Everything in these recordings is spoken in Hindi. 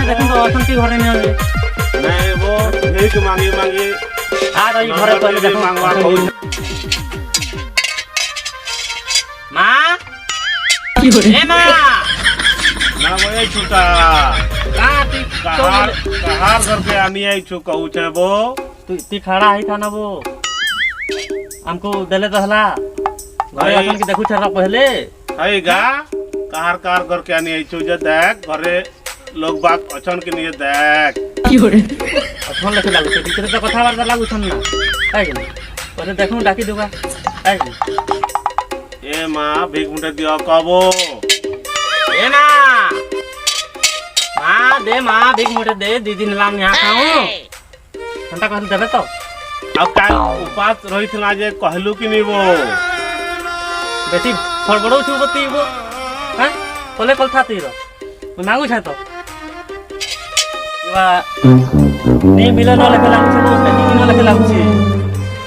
देखो तो असंती घरे में नहीं वो भीख मांगी मांगी आ रही घरे पहले देखो मांगवा कहू मां ए मां ना वो छुटा कहार करके आनी आई छु कहू छे वो तू खड़ा ही था ना वो हमको दले तो हला घरे अपन की देखु छरा पहले आईगा कहार करके आनी आई छु जे देख घरे लोग बात अचन के लिए देख अचन लखे लागु छे भीतर तो कथा वार्ता लागु छन ना आइ गनी परे देखू डाकी देबा आइ गनी ए मां भीख मुंडे दियो कबो ए मां दे मां भीख मुंडे दे दी दिन लाम यहां खाऊं घंटा कहल देबे तो अब का उपास रही थला जे कहलु कि नहीं वो बेटी फड़बड़ो छु बती वो हैं कोले कोल था तीरो मांगू छा तो नहीं मिला न लगे लागू छे नहीं न लगे लागू छे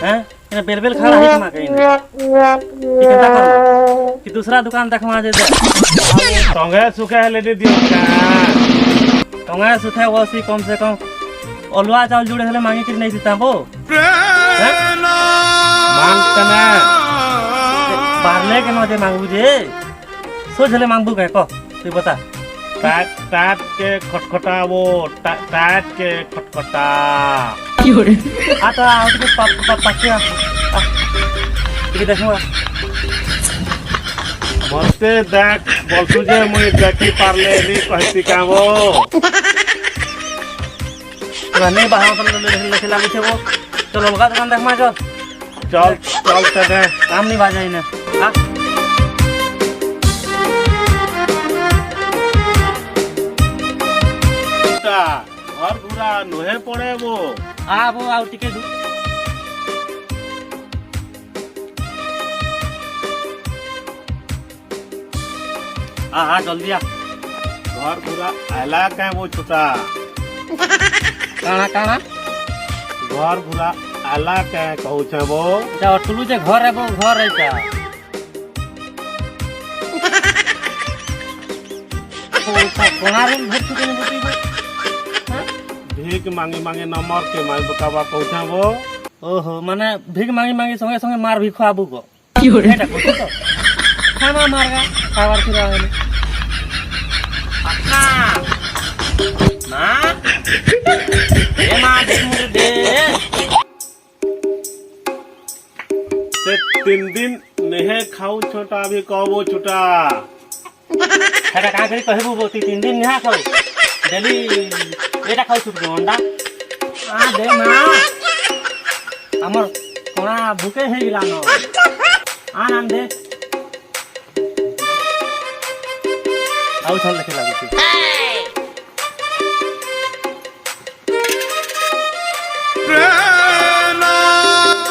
हैं एने बेल खड़ा है मा कहीं की केता कर कि दूसरा दुकान देखवा जे दे संगे सुखे लेडी दियो का टंगा सुथे वसी कम से कम अलुआ चावल जुड़े हले मांगे कि नहीं दिता वो मांग कना बारले के न जे मांगू जे सोच हले मांगबू के को तू बता टाट के खटखटा वो टाट के खटखटा आता आउट के पाके ये देखो मस्ते देख बोलतु जे मुई देखी पारले नी कहती का वो रहने बाहर तो लेके लागू छे वो चलो लगा दुकान देख मा चल चल तने काम नहीं बाजाई ने हां घर पूरा नोहे पड़े वो आउ टिके दू हाँ जल्दी आ घर पूरा आला का वो छुटा काना घर पूरा आला का कहू छे वो जा टुलू जे घर है वो घर है क्या कोना रूम भर चुके ने बुटी भीख मांगी मांगी नंबर के माई बकावा कहू छे वो ओहो माने भीख मांगी संगे संगे मार भी खाबू को एटा को तो खाना मारगा खावार फिरा है अपना मां ए मां भीख मुझे दे से 3 दिन नेहे खाऊ छोटा भी कहबो छुटा हेटा का करी कहबू बो 3 दिन नहा खाऊ डेली एटा खाऊ छुट अंडा आ दे मां हमर कोना भूखे हे गिला न आन दे आउ चल लखे लागू छी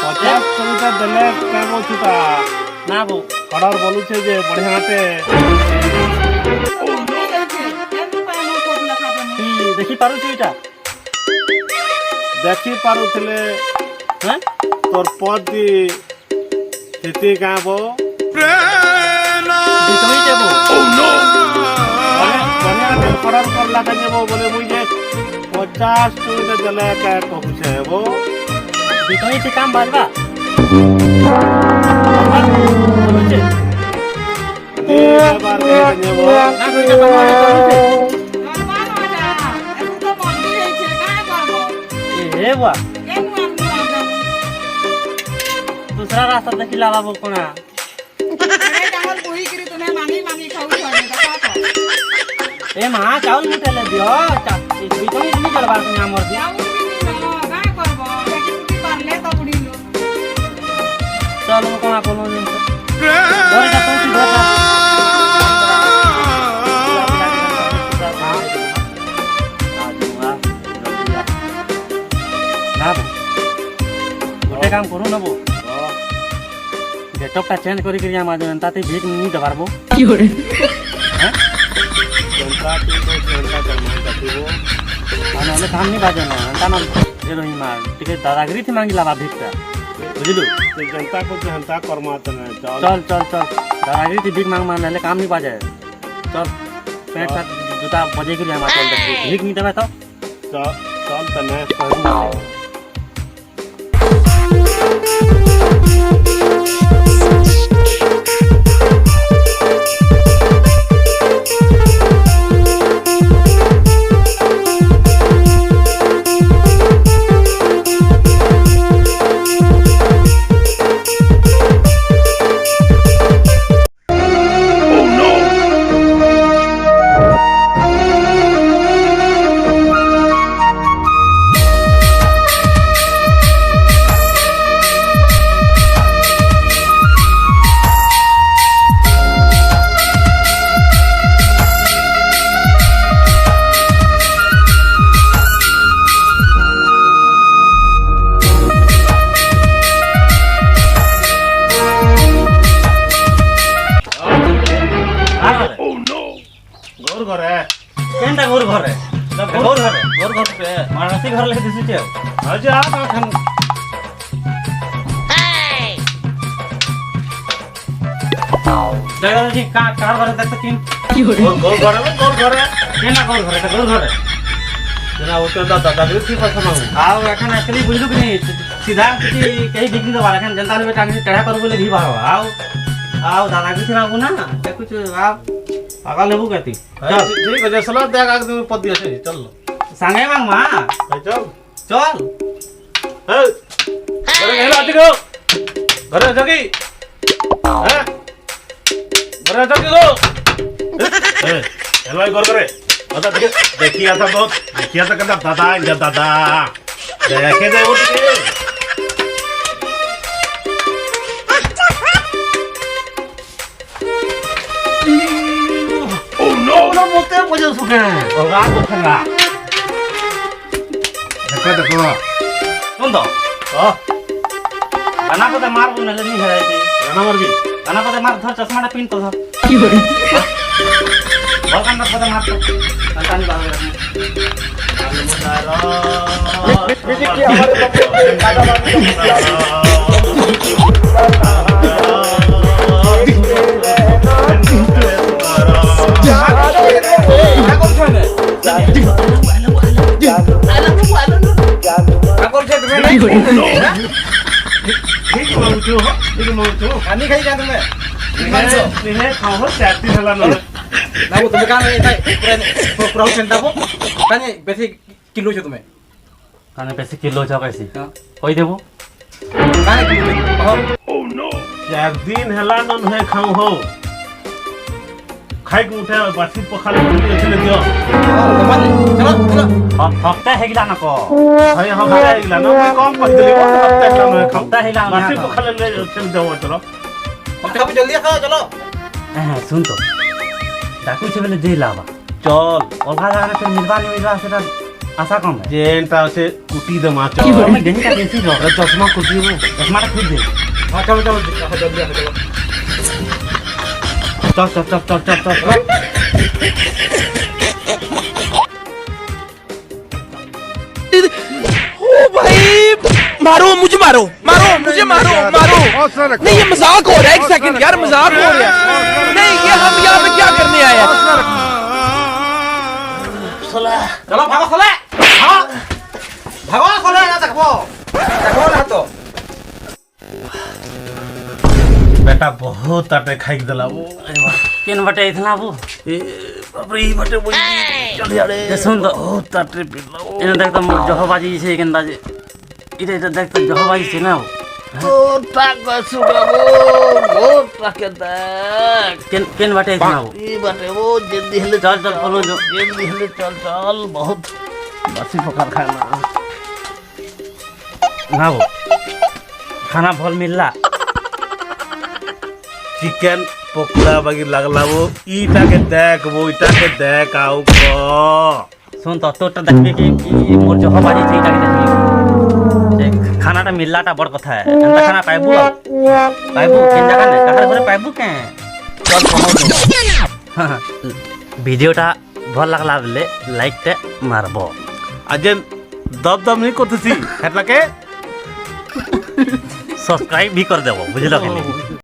पचास रुपया देले केमो छुटा ना बो ऑर्डर बोलू छे जे बढ़ियाते देखि पारु छीटा देखी पारुथिले हैं तोर पदी स्थिति गाबो बितोई देबो बढ़िया ऑर्डर करला कनेबो बोले मुई जे 50 टका देले का कहू छे वो बितोई से काम बाजबा बार कनेबो ना कोई बनवा ए बुआ दूसरा रास्ता देखि लावा बो कोना ए मां चावल मुटेले दियो बितोई नहीं चलबा के हमर दिया चलो कोना कोनो दिन घर जा तो घर जा ना गोटे काम करू ना बो गेटअप चेंज करी करिया मा जनता ते भीख नहीं दबारबो की हो रे हैं जनता के तो जनता करना चाहिए आने काम नहीं बाजे ना जनता ना ए रही मार टिके दादागिरी थी मांगी लावा भीख का বুঝলু তুই জনতা করছে হেনতা কর্মা তনে চল চল চল চল দাদাগিরি তুই ভিক মাং মাং নাহলে কাম নি বাজে চল প্যান্ট শার্ট জুতা বজাই করি আমার চল দেখবি ভিক নি দেবে তো চল চল তনে কহবু গোর ঘরে কেনটা ঘর ঘরে ঘর ঘরে ঘর ঘরে মানসি ঘর লেগে দিছিস আজা এখন দাদাজি কার ঘরে দেখতে কিন গোর ঘরে কেনা ঘর ঘরে ঘর ঘরে না ও তো দাদাগিরি কি পয়সা মাগু আও এখন একলি বুঝলু কি नहीं सीधा किसी कहीं बिक नहीं दबा এখন जनता ने बेटा ने टेढ़ा करू बोले भी बारो आओ आओ दादागिरी से मांगू ना ते कुछ आओ पागल लेबू कहती चल ঠিক আছে চল দেখ আগে তুমি পদ দিয়েছে চল सांगे मांग मा ভাই চল चल এই ঘরে গেল আতি গো ঘরে যাকি হ্যাঁ ঘরে যাকি গো এই হেলাই ঘর করে দাদা দেখিয়া था बहुत देखिया था कहता दादा इधर दादा देखे दे उठ के ओ नो नो मोते बजे सुके ओगा तो खंगा देखो देखो सुन दो हां खाना को तो मार बोले नहीं है रे गाना मर भी खाना को तो मार धर चश्मा पिन तो धर की हो और खाना को तो मार तो संतान बाहर की हमारे दादा खानी खाई क्या तुमने खाओ चाटी हला ना ना वो तुम्हें कहाँ नहीं था पुराने सेंटा वो कहाँ पैसे किलो जो तुम्हें कहाँ पैसे किलो जा कैसे कोई दे वो कहाँ किलो एक दिन हला नन है खाऊ हो खाई को उठे बासी पखाल बोली चले दियो चलो चलो हफ्ता है गिला ना को भाई हम है गिला ना कम कर दिली वो हफ्ता है ना खाऊ हफ्ता है गिला बासी पखाल ले चले जाओ चलो हफ्ता पे जल्दी खाओ चलो सुन तो डाकू से पहले जेल आवा चल ओल्हा जाने से मिलवा से आशा कम है जेंटा से कुटी दे मा चल मैं देने का कैसे जो चश्मा कुटी वो चश्मा खुद दे हां चलो चलो जल्दी आ चलो चल ओ भाई मारो मुझे मारो मुझे मारो नहीं ये मजाक हो रहा है एक सेकंड यार मजाक हो रहा है नहीं ये हम यहाँ पे क्या करने आए हैं चलो भागो सोले हां भागो सोले ना देखो ना तो बेटा बहुत आटे खाई दला वो केन बटे इतना वो ए बाप रे ई बटे बोई चल यार सुन तो बहुत आटे पिला वो इन देख तो जहबाजी से केंदा जे इधर इधर देख तो जहबाजी से ना केन बटे इतना वो ई बटे वो जल्दी हले चल चल बोलो जो जल्दी हले चल चल बहुत बासी पकाल खाना ना वो खाना भल मिलला चिकन पकोड़ा बागी लगला वो ईटा के देख आओ को सुन तो तोटा देखबे कि मोर जहबाजी से इटा के देखबे खानाटा मिललाटा बड़ कथा है एंता खाना पाइबू केन जगह ने कहार घरे पाइबू के चल पहुंच भिडियोटा भल लागला बोले लाइक टे मारबो अजन दब दब नहीं करतेছি হেটলাকে सब्सक्राइब भी कर देबो बुझलो कि नहीं।